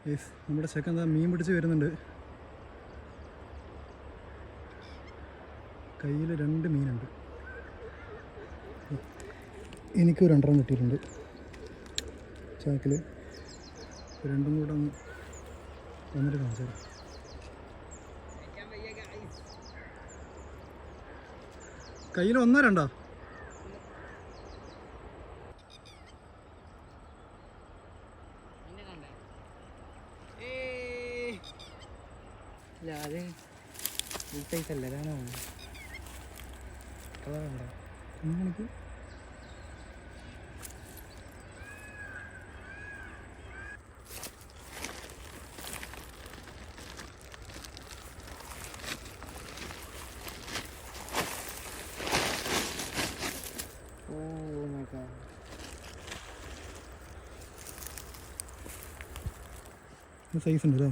Yes, നമ്മുടെ ചെക്കൻ എന്താ മീൻ പിടിച്ച് വരുന്നുണ്ട്. കയ്യിൽ 2 മീനുണ്ട്. എനിക്ക് 2 കിട്ടിയിട്ടുണ്ട് ചാക്കിൽ. രണ്ടും കൂടെ ഒന്ന് വന്നിട്ട് കാണിച്ചു തരാം. കയ്യിൽ 1 2 അത് ഈ സൈസ് അല്ല, അതാണോ കളറുണ്ടോ? എനിക്ക് സൈസ് ഉണ്ട് അല്ലേ?